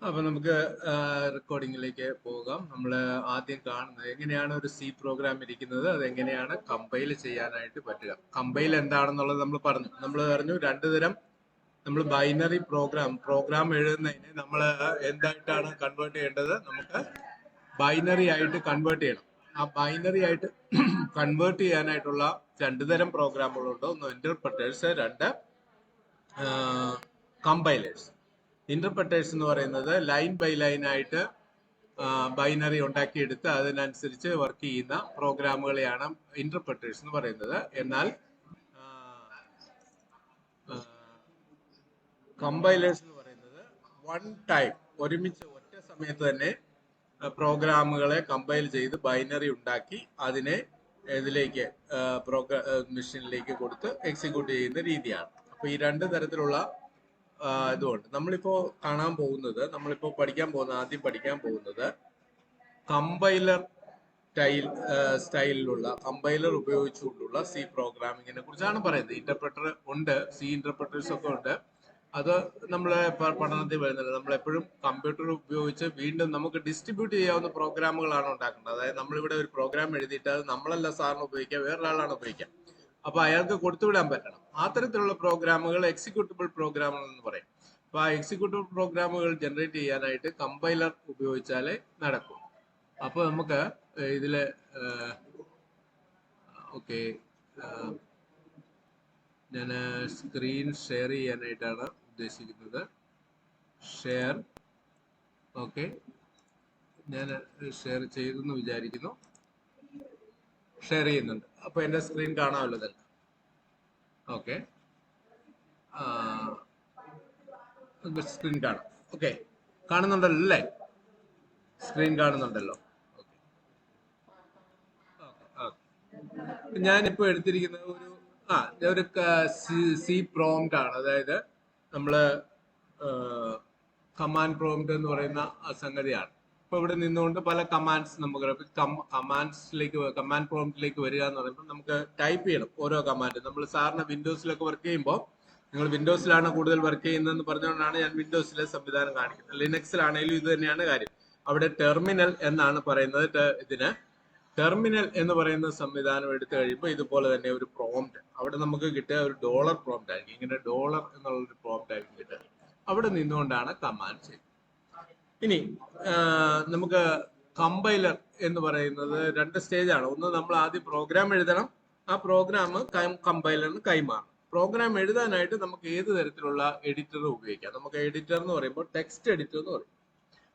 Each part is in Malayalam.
അപ്പൊ നമുക്ക് റെക്കോർഡിങ്ങിലേക്ക് പോകാം. നമ്മൾ ആദ്യം കാണുന്നത് എങ്ങനെയാണ് ഒരു സി പ്രോഗ്രാം ഇരിക്കുന്നത്, അതെങ്ങനെയാണ് കമ്പൈൽ ചെയ്യാനായിട്ട് പറ്റുക. കമ്പൈൽ എന്താണെന്നുള്ളത് നമ്മൾ പറഞ്ഞു രണ്ടു തരം. നമ്മൾ ബൈനറി പ്രോഗ്രാം എഴുതുന്നതിന് നമ്മൾ എന്തായിട്ടാണ് കൺവേർട്ട് ചെയ്യേണ്ടത്? നമുക്ക് ബൈനറി ആയിട്ട് കൺവേർട്ട് ചെയ്യണം. ആ ബൈനറി ആയിട്ട് കൺവേർട്ട് ചെയ്യാനായിട്ടുള്ള രണ്ടു തരം പ്രോഗ്രാമുകളുണ്ട്. ഒന്ന് ഇന്റർപ്രറ്റേഴ്സ്, രണ്ട് കമ്പൈലേഴ്സ്. ഇന്റർപ്രറ്റേഴ്സ് എന്ന് പറയുന്നത് ലൈൻ ബൈ ലൈൻ ആയിട്ട് ബൈനറി ഉണ്ടാക്കിയെടുത്ത് അതിനനുസരിച്ച് വർക്ക് ചെയ്യുന്ന പ്രോഗ്രാമുകളെയാണ് ഇന്റർപ്രറ്റേഴ്സ് എന്ന് പറയുന്നത്. എന്നാൽ കമ്പൈലേഴ്സ് എന്ന് പറയുന്നത് വൺ ടൈം, ഒരുമിച്ച് ഒറ്റ സമയത്ത് തന്നെ പ്രോഗ്രാമുകളെ കമ്പൈൽ ചെയ്ത് ബൈനറി ഉണ്ടാക്കി അതിനെ ഇതിലേക്ക് മെഷീനിലേക്ക് കൊടുത്ത് എക്സിക്യൂട്ട് ചെയ്യുന്ന രീതിയാണ്. അപ്പൊ ഈ രണ്ട് തരത്തിലുള്ള ഇതുകൊണ്ട് നമ്മളിപ്പോ ആദ്യം പഠിക്കാൻ പോകുന്നത് കമ്പൈലർ സ്റ്റൈലിലുള്ള കമ്പൈലർ ഉപയോഗിച്ചുകൊണ്ടുള്ള സി പ്രോഗ്രാമിങ്ങിനെ കുറിച്ചാണ് പറയുന്നത്. ഇന്റർപ്രറ്റർ ഉണ്ട്, സി ഇന്റർപ്രറ്റേഴ്സ് ഒക്കെ ഉണ്ട്. അത് നമ്മളെ പഠനത്തിൽ വരുന്നില്ല. നമ്മളെപ്പോഴും കമ്പ്യൂട്ടർ ഉപയോഗിച്ച് വീണ്ടും നമുക്ക് ഡിസ്ട്രിബ്യൂട്ട് ചെയ്യാവുന്ന പ്രോഗ്രാമുകളാണ് ഉണ്ടാക്കേണ്ടത്. അതായത് നമ്മളിവിടെ ഒരു പ്രോഗ്രാം എഴുതിയിട്ട് അത് നമ്മളല്ല സാറിന് ഉപയോഗിക്കുക, വേറൊരാളാണ് ഉപയോഗിക്കുക. അപ്പൊ അയാൾക്ക് കൊടുത്തുവിടാൻ പറ്റണം. അത്തരത്തിലുള്ള പ്രോഗ്രാമുകൾ എക്സിക്യൂട്ടബിൾ പ്രോഗ്രാമുകൾ എന്ന് പറയും. അപ്പൊ ആ എക്സിക്യൂട്ടബിൾ പ്രോഗ്രാമുകൾ ജനറേറ്റ് ചെയ്യാനായിട്ട് കമ്പൈലർ ഉപയോഗിച്ചാലേ നടക്കും. അപ്പൊ നമുക്ക് ഇതില് ഓക്കെ, ഞാൻ സ്ക്രീൻ ഷെയർ ചെയ്യാനായിട്ടാണ് ഉദ്ദേശിക്കുന്നത്. ഷെയർ, ഓക്കെ, ഞാൻ ഷെയർ ചെയ്തെന്ന് വിചാരിക്കുന്നു. ഷെയർ ചെയ്യുന്നുണ്ട്. അപ്പൊ എന്റെ സ്ക്രീൻ കാണാമല്ലോ തന്നെ. ഓക്കെ, സ്ക്രീൻ കാണാം. ഓക്കെ, കാണുന്നുണ്ടല്ലോ അല്ലേ? സ്ക്രീൻ കാണുന്നുണ്ടല്ലോ. ഞാനിപ്പോ എടുത്തിരിക്കുന്നത് ഒരു സി പ്രോംപ്റ്റ് ആണ്. അതായത് നമ്മള് കമാൻഡ് പ്രോംപ്റ്റ് എന്ന് പറയുന്ന സംഗതിയാണ്. ഇപ്പൊ ഇവിടെ നിന്നുകൊണ്ട് പല കമാൻഡ്സ് നമുക്ക് കമാൻഡ് പ്രോംപ്റ്റിലേക്ക് വരിക എന്ന് പറയുമ്പോൾ നമുക്ക് ടൈപ്പ് ചെയ്യണം ഓരോ കമാൻഡ്. നമ്മൾ സാറിന് വിൻഡോസിലൊക്കെ വർക്ക് ചെയ്യുമ്പോൾ, നിങ്ങൾ വിൻഡോസിലാണ് കൂടുതൽ വർക്ക് ചെയ്യുന്നതെന്ന് പറഞ്ഞുകൊണ്ടാണ് ഞാൻ വിൻഡോസിലെ സംവിധാനം കാണിക്കുന്നത്. ലിനക്സിലാണെങ്കിലും ഇത് തന്നെയാണ് കാര്യം. അവിടെ ടെർമിനൽ എന്നാണ് പറയുന്നത്. ഇതിന് ടെർമിനൽ എന്ന് പറയുന്ന സംവിധാനം എടുത്തു കഴിയുമ്പോൾ ഇതുപോലെ തന്നെ ഒരു പ്രോംപ്റ്റ് അവിടെ നമുക്ക് കിട്ടുക ഒരു ഡോളർ പ്രോംപ്റ്റ് ആയിരിക്കും. ഇങ്ങനെ ഡോളർ എന്നുള്ളൊരു പ്രോംപ്റ്റ് ആയിരിക്കും കിട്ടുക. അവിടെ നിന്നുകൊണ്ടാണ് കമാൻഡ് ചെയ്യുന്നത്. ഇനി നമുക്ക് കമ്പൈലർ എന്ന് പറയുന്നത് രണ്ട് സ്റ്റേജാണ്. ഒന്ന്, നമ്മൾ ആദ്യം പ്രോഗ്രാം എഴുതണം. ആ പ്രോഗ്രാം കമ്പൈലറിന് കൈമാറണം. പ്രോഗ്രാം എഴുതാനായിട്ട് നമുക്ക് ഏത് തരത്തിലുള്ള എഡിറ്റർ ഉപയോഗിക്കാം. നമുക്ക് എഡിറ്റർ എന്ന് പറയുമ്പോൾ ടെക്സ്റ്റ് എഡിറ്റർ എന്ന് പറയും.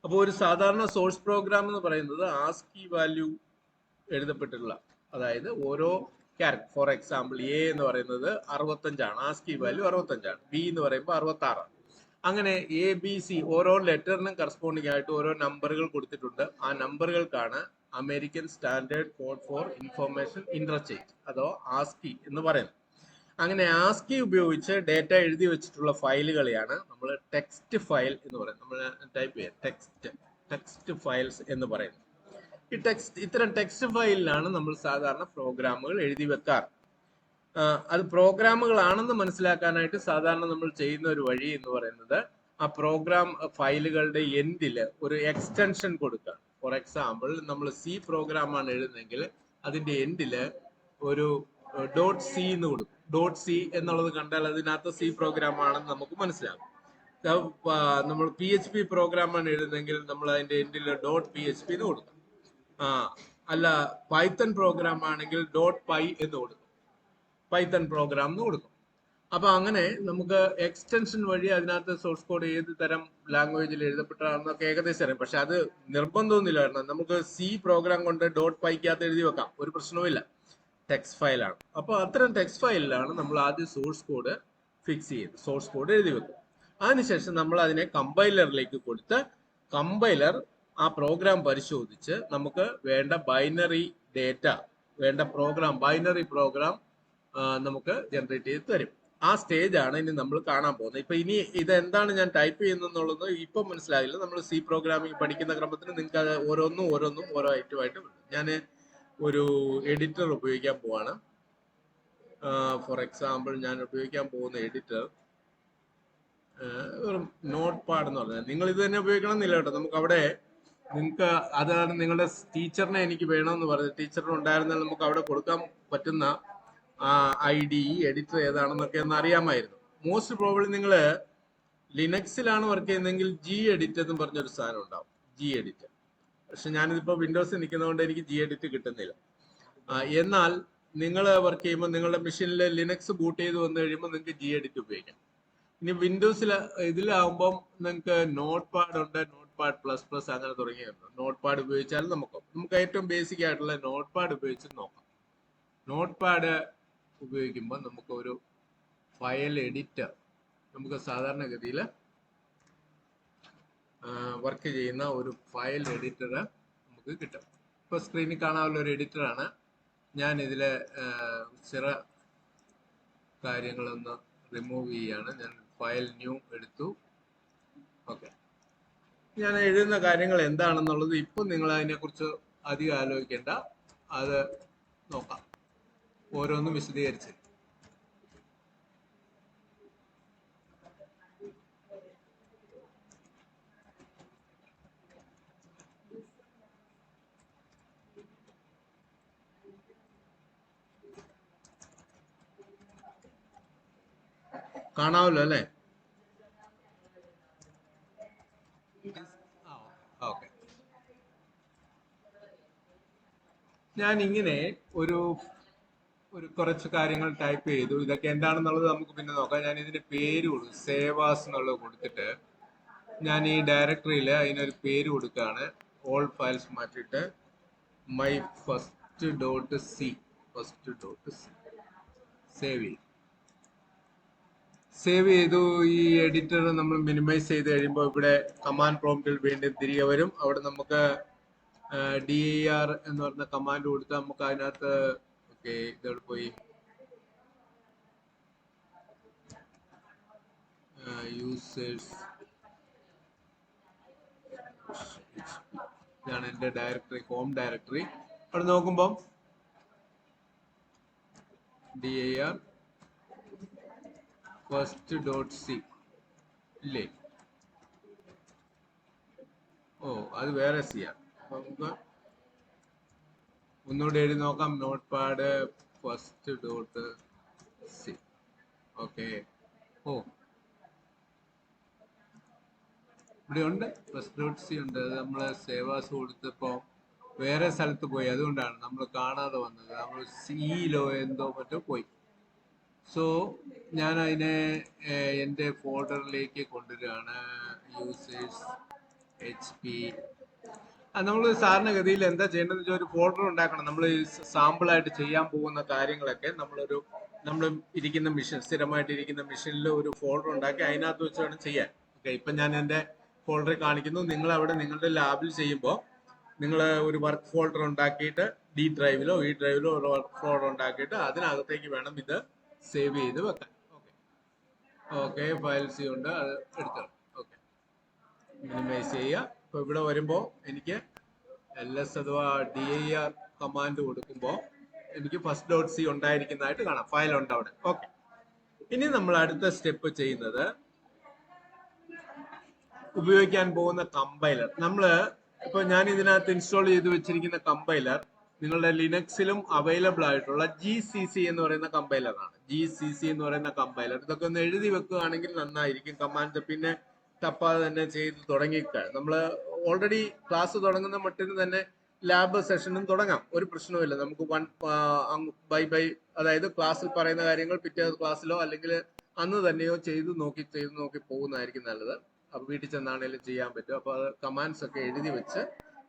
അപ്പോൾ ഒരു സാധാരണ സോഴ്സ് പ്രോഗ്രാം എന്ന് പറയുന്നത് ആസ്കി വാല്യൂ എഴുതപ്പെട്ടിട്ടുള്ള, അതായത് ഓരോ ക്യാരക്ടർ, ഫോർ എക്സാമ്പിൾ എ എന്ന് പറയുന്നത് 65ആണ്, ആസ്കി വാല്യൂ 65ആണ്. ബി എന്ന് പറയുമ്പോൾ 66ആണ്. അങ്ങനെ എ ബി സി ഓരോ ലെറ്ററിനും കറസ്പോണ്ടിങ് ആയിട്ട് ഓരോ നമ്പറുകൾ കൊടുത്തിട്ടുണ്ട്. ആ നമ്പറുകൾക്കാണ് American standard code for information interchange, അതോ ആസ്കി എന്ന് പറയുന്നത്. അങ്ങനെ ആസ്കി ഉപയോഗിച്ച് ഡേറ്റ എഴുതി വെച്ചിട്ടുള്ള ഫയലുകളെയാണ് നമ്മൾ ടെക്സ്റ്റ് ഫയൽ എന്ന് പറയുന്നത്. നമ്മൾ ടൈപ്പ് ചെയ്യാം ടെക്സ്റ്റ് ഫയൽസ് എന്ന് പറയുന്നത്. ഇത്തരം ടെക്സ്റ്റ് ഫയലിലാണ് നമ്മൾ സാധാരണ പ്രോഗ്രാമുകൾ എഴുതി വെക്കാറ്. അത് പ്രോഗ്രാമുകളാണെന്ന് മനസ്സിലാക്കാനായിട്ട് സാധാരണ നമ്മൾ ചെയ്യുന്ന ഒരു വഴി എന്ന് പറയുന്നത് ആ പ്രോഗ്രാം ഫയലുകളുടെ എൻഡിൽ ഒരു എക്സ്റ്റൻഷൻ കൊടുക്കുക. ഫോർ എക്സാമ്പിൾ, നമ്മൾ സി പ്രോഗ്രാമാണ് എഴുതുന്നതെങ്കിൽ അതിന്റെ എൻഡിൽ ഒരു .c എന്ന് കൊടുക്കും. .c എന്നുള്ളത് കണ്ടാൽ അതിനകത്ത് സി പ്രോഗ്രാം ആണെന്ന് നമുക്ക് മനസ്സിലാകും. നമ്മൾ PHP പ്രോഗ്രാമാണ് എഴുതുന്നതെങ്കിൽ നമ്മൾ അതിന്റെ എൻഡിൽ .php എന്ന് കൊടുക്കും. അല്ല, പൈത്തൺ പ്രോഗ്രാം ആണെങ്കിൽ .py എന്ന് കൊടുക്കും, പൈത്തൺ പ്രോഗ്രാം എന്ന് കൊടുക്കും. അപ്പൊ അങ്ങനെ നമുക്ക് എക്സ്റ്റൻഷൻ വഴി അതിനകത്ത് സോഴ്സ് കോഡ് ഏത് തരം ലാംഗ്വേജിൽ എഴുതപ്പെട്ടതാണെന്നൊക്കെ ഏകദേശം അറിയാം. പക്ഷെ അത് നിർബന്ധമൊന്നുമില്ല. കാരണം നമുക്ക് സി പ്രോഗ്രാം കൊണ്ട് .pyക്കകത്ത് എഴുതി വെക്കാം, ഒരു പ്രശ്നവുമില്ല. ടെക്സ്റ്റ് ഫയലാണ്. അപ്പൊ അത്തരം ടെക്സ്റ്റ് ഫയലിലാണ് നമ്മൾ ആദ്യം സോഴ്സ് കോഡ് ഫിക്സ് ചെയ്ത് സോഴ്സ് കോഡ് എഴുതി വെക്കും. അതിനുശേഷം നമ്മൾ അതിനെ കമ്പൈലറിലേക്ക് കൊടുത്ത് കമ്പൈലർ ആ പ്രോഗ്രാം പരിശോധിച്ച് നമുക്ക് വേണ്ട ബൈനറി ഡേറ്റ, വേണ്ട ബൈനറി പ്രോഗ്രാം നമുക്ക് ജനറേറ്റ് ചെയ്ത് തരും. ആ സ്റ്റേജ് ആണ് ഇനി നമ്മൾ കാണാൻ പോകുന്നത്. ഇപ്പൊ ഇനി ഇതെന്താണ് ഞാൻ ടൈപ്പ് ചെയ്യുന്നുള്ളത് ഇപ്പൊ മനസ്സിലായില്ല. നമ്മൾ സി പ്രോഗ്രാമിംഗ് പഠിക്കുന്ന ക്രമത്തിൽ നിങ്ങൾക്ക് അത് ഓരോന്നും ഓരോ ഐറ്റമായിട്ട് വരും. ഞാൻ ഒരു എഡിറ്റർ ഉപയോഗിക്കാൻ പോവാണ്. ഫോർ എക്സാമ്പിൾ, ഞാൻ ഉപയോഗിക്കാൻ പോകുന്ന എഡിറ്റർ ഒരു നോട്ട് പാഡ് എന്ന് പറഞ്ഞാൽ നിങ്ങൾ ഇത് തന്നെ ഉപയോഗിക്കണം എന്നില്ല കേട്ടോ. നമുക്ക് അവിടെ നിങ്ങൾക്ക് അതാണ് നിങ്ങളുടെ ടീച്ചറിനെ എനിക്ക് വേണമെന്ന് പറഞ്ഞത്. ടീച്ചറിന് ഉണ്ടായിരുന്നാൽ നമുക്ക് അവിടെ കൊടുക്കാൻ പറ്റുന്ന ID എഡിറ്റർ ഏതാണെന്നൊക്കെ ഒന്ന് അറിയാമായിരുന്നു. മോസ്റ്റ് പ്രോബ്ലി നിങ്ങൾ ലിനക്സിലാണ് വർക്ക് ചെയ്യുന്നതെങ്കിൽ ജി എഡിറ്റ് എന്ന് പറഞ്ഞൊരു സാധനം ഉണ്ടാവും, ജി എഡിറ്റ്. പക്ഷെ ഞാനിതിപ്പോ വിൻഡോസിൽ നിൽക്കുന്നതുകൊണ്ട് എനിക്ക് ജി എഡിറ്റ് കിട്ടുന്നില്ല. എന്നാൽ നിങ്ങൾ വർക്ക് ചെയ്യുമ്പോൾ നിങ്ങളുടെ മെഷീനിൽ ലിനക്സ് ബൂട്ട് ചെയ്ത് വന്നു കഴിയുമ്പോൾ നിങ്ങൾക്ക് ജി എഡിറ്റ് ഉപയോഗിക്കാം. ഇനി വിൻഡോസിൽ ഇതിലാവുമ്പം നിങ്ങൾക്ക് നോട്ട് പാഡ് ഉണ്ട്, നോട്ട് പാഡ് പ്ലസ് പ്ലസ് അങ്ങനെ തുടങ്ങിയുണ്ട്. നോട്ട് പാഡ് ഉപയോഗിച്ചാലും നമുക്ക് ഏറ്റവും ബേസിക് ആയിട്ടുള്ള നോട്ട് പാഡ് ഉപയോഗിച്ച് നോക്കാം. നോട്ട് പാഡ് ഉപയോഗിക്കുമ്പോൾ നമുക്ക് ഒരു ഫയൽ എഡിറ്റർ നമുക്ക് സാധാരണഗതിയിൽ വർക്ക് ചെയ്യുന്ന ഒരു ഫയൽ എഡിറ്റർ നമുക്ക് കിട്ടും. ഇപ്പോൾ സ്ക്രീനിൽ കാണാനുള്ള ഒരു എഡിറ്ററാണ്. ഞാൻ ഇതിലെ ചില കാര്യങ്ങളൊന്ന് റിമൂവ് ചെയ്യാണ്. ഞാൻ ഫയൽ ന്യൂ എടുത്തു. ഓക്കെ, ഞാൻ എഴുതുന്ന കാര്യങ്ങൾ എന്താണെന്നുള്ളത് ഇപ്പം നിങ്ങൾ അതിനെക്കുറിച്ച് അധികം ആലോചിക്കേണ്ട, അത് നോക്കാം ഓരോന്നും വിശദീകരിച്ച്. കാണാമല്ലോ അല്ലേ? ഓക്കെ, ഞാൻ ഇങ്ങനെ ഒരു കുറച്ച് കാര്യങ്ങൾ ടൈപ്പ് ചെയ്തു. ഇതൊക്കെ എന്താണെന്നുള്ളത് നമുക്ക് പിന്നെ നോക്കാം. ഞാൻ ഇതിന്റെ പേര് കൊടുക്കും, സേവാസ് എന്നുള്ളത് കൊടുത്തിട്ട് ഞാൻ ഈ ഡയറക്ടറിയിൽ അതിനൊരു പേര് കൊടുക്കുകയാണ്. ഓൾ ഫയൽസ് മാറ്റിയിട്ട് my first dot C save ചെയ്തു. ഈ എഡിറ്റർ നമ്മൾ മിനിമൈസ് ചെയ്ത് കഴിയുമ്പോൾ ഇവിടെ കമാൻഡ് പ്രോംപ്റ്റിൽ വീണ്ടും തിരികെ വരും. അവിടെ നമുക്ക് dir എന്ന് പറഞ്ഞ കമാൻഡ് കൊടുത്ത് നമുക്ക് അതിനകത്ത് ഓക്കെ ഇതോടെ പോയി യൂസേഴ്സ്, ഇതാണ് എൻ്റെ ഡയറക്ടറി, ഹോം ഡയറക്ടറി. അവിടെ നോക്കുമ്പം dir ഫസ്റ്റ് ഡോട്ട് സി ഇല്ലേ? ഓ, അത് വേറെ സി ആണ്. നമുക്ക് ഒന്നുകൂടെ എഴുതി നോക്കാം. Note pad first dot c. Okay, ഓ ഇവിടെ ഉണ്ട്, ഫസ്റ്റ് ഡോട്ട് സി ഉണ്ട്. അത് നമ്മൾ സേവാസ് കൊടുത്തപ്പോൾ വേറെ സ്ഥലത്ത് പോയി, അതുകൊണ്ടാണ് നമ്മൾ കാണാതെ വന്നത്. നമ്മൾ സിയിലോ എന്തോ മറ്റോ പോയി. സോ ഞാൻ അതിനെ എൻ്റെ ഫോൾഡറിലേക്ക് കൊണ്ടുവരികയാണ്. Users HP. നമ്മൾ സാധാരണഗതിയിൽ എന്താ ചെയ്യേണ്ടതെന്ന് വെച്ചാൽ ഒരു ഫോൾഡർ ഉണ്ടാക്കണം. നമ്മൾ സാമ്പിളായിട്ട് ചെയ്യാൻ പോകുന്ന കാര്യങ്ങളൊക്കെ നമ്മൾ ഇരിക്കുന്ന മെഷീൻ, സ്ഥിരമായിട്ട് ഇരിക്കുന്ന മെഷീനിൽ ഒരു ഫോൾഡർ ഉണ്ടാക്കി അതിനകത്ത് വെച്ച് വേണം ചെയ്യാൻ. ഓക്കെ, ഇപ്പം ഞാൻ എൻ്റെ ഫോൾഡറിൽ കാണിക്കുന്നു. നിങ്ങൾ അവിടെ നിങ്ങളുടെ ലാബിൽ ചെയ്യുമ്പോൾ നിങ്ങൾ ഒരു വർക്ക് ഫോൾഡർ ഉണ്ടാക്കിയിട്ട് D ഡ്രൈവിലോ E ഡ്രൈവിലോ ഒരു വർക്ക് ഫോൾഡർ ഉണ്ടാക്കിയിട്ട് അതിനകത്തേക്ക് വേണം ഇത് സേവ് ചെയ്ത് വെക്കാൻ. ഓക്കെ, ഫയൽസ് ഉണ്ട്, അത് എടുത്തോളാം. ഓക്കെ, മിനിമൈസ് ചെയ്യുക. ഇപ്പൊ ഇവിടെ വരുമ്പോൾ എനിക്ക് ls അഥവാ dir കമാൻഡ് കൊടുക്കുമ്പോൾ എനിക്ക് ഫസ്റ്റ് ഡോട്ട് സി ഉണ്ടായിരിക്കുന്നതായിട്ട് കാണാം. ഫയൽ ഉണ്ട് അവിടെ. ഓക്കെ, ഇനി നമ്മൾ അടുത്ത സ്റ്റെപ്പ് ചെയ്യുന്നത് ഉപയോഗിക്കാൻ പോകുന്ന കമ്പൈലർ. ഇപ്പൊ ഞാൻ ഇതിനകത്ത് ഇൻസ്റ്റാൾ ചെയ്ത് വെച്ചിരിക്കുന്ന കമ്പൈലർ നിങ്ങളുടെ ലിനക്സിലും അവൈലബിൾ ആയിട്ടുള്ള GCC എന്ന് പറയുന്ന കമ്പൈലറാണ്. GCC എന്ന് പറയുന്ന കമ്പൈലർ. ഇതൊക്കെ ഒന്ന് എഴുതി വെക്കുകയാണെങ്കിൽ നന്നായിരിക്കും. കമാൻഡ് പിന്നെ തപ്പാതെ തന്നെ ചെയ്ത് തുടങ്ങിക്കുക. നമ്മൾ ഓൾറെഡി ക്ലാസ് തുടങ്ങുന്ന മട്ടിന് തന്നെ ലാബ് സെഷനും തുടങ്ങാം, ഒരു പ്രശ്നവുമില്ല. നമുക്ക് ബൈ അതായത് ക്ലാസ്സിൽ പറയുന്ന കാര്യങ്ങൾ പിറ്റേ ക്ലാസ്സിലോ അല്ലെങ്കിൽ അന്ന് തന്നെയോ ചെയ്ത് നോക്കി പോകുന്നതായിരിക്കും നല്ലത്. അപ്പൊ വീട്ടിൽ ചെന്നാണെങ്കിലും ചെയ്യാൻ പറ്റും. അപ്പൊ അത് കമാൻഡ്സ് ഒക്കെ എഴുതി വെച്ച്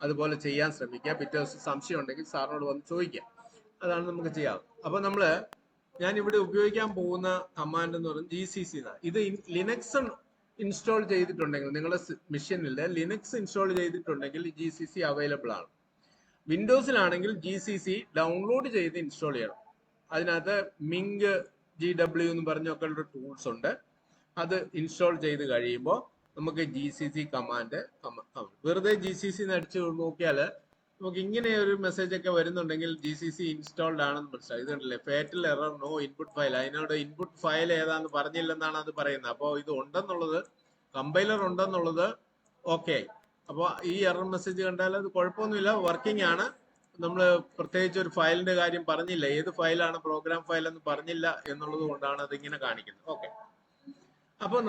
അതുപോലെ ചെയ്യാൻ ശ്രമിക്കുക. പിറ്റേ ദിവസം സംശയം ഉണ്ടെങ്കിൽ സാറിനോട് വന്ന് ചോദിക്കാം. അതാണ് നമുക്ക് ചെയ്യാം. അപ്പൊ ഞാൻ ഇവിടെ ഉപയോഗിക്കാൻ പോകുന്ന കമാൻഡ് എന്ന് പറയുന്നത് GCC എന്നാണ്. ഇത് ലിനക്സ് ഇൻസ്റ്റാൾ ചെയ്തിട്ടുണ്ടെങ്കിൽ, നിങ്ങളുടെ മെഷീനിൽ ലിനക്സ് ഇൻസ്റ്റാൾ ചെയ്തിട്ടുണ്ടെങ്കിൽ GCC അവൈലബിൾ ആണ്. വിൻഡോസിലാണെങ്കിൽ GCC ഡൗൺലോഡ് ചെയ്ത് ഇൻസ്റ്റാൾ ചെയ്യണം. അതിനകത്ത് മിങ് GW എന്ന് പറഞ്ഞൊക്കെ ഉള്ള ടൂൾസ് ഉണ്ട്. അത് ഇൻസ്റ്റാൾ ചെയ്ത് കഴിയുമ്പോൾ നമുക്ക് GCC കമാൻഡ് വെറുതെ GCC അടിച്ച് നോക്കിയാൽ നമുക്ക് ഇങ്ങനെ ഒരു മെസ്സേജ് ഒക്കെ വരുന്നുണ്ടെങ്കിൽ GCC ഇൻസ്റ്റാൾഡ് ആണെന്ന് മനസ്സിലായി. ഇത് കണ്ടില്ലേ, fatal error no input file. അതിനോട് ഇൻപുട്ട് ഫയൽ ഏതാന്ന് പറഞ്ഞില്ലെന്നാണ് അത് പറയുന്നത്. അപ്പോൾ ഇത് ഉണ്ടെന്നുള്ളത്, കമ്പൈലർ ഉണ്ടെന്നുള്ളത് ഓക്കെ. അപ്പോൾ ഈ എറർ മെസ്സേജ് കണ്ടാൽ അത് കുഴപ്പമൊന്നുമില്ല, വർക്കിംഗ് ആണ്. നമ്മൾ പ്രത്യേകിച്ച് ഒരു ഫയലിന്റെ കാര്യം പറഞ്ഞില്ല, ഏത് ഫയലാണ് പ്രോഗ്രാം ഫയൽ എന്ന് പറഞ്ഞില്ല എന്നുള്ളത് കൊണ്ടാണ് അത് ഇങ്ങനെ കാണിക്കുന്നത്. ഓക്കെ, അപ്പോൾ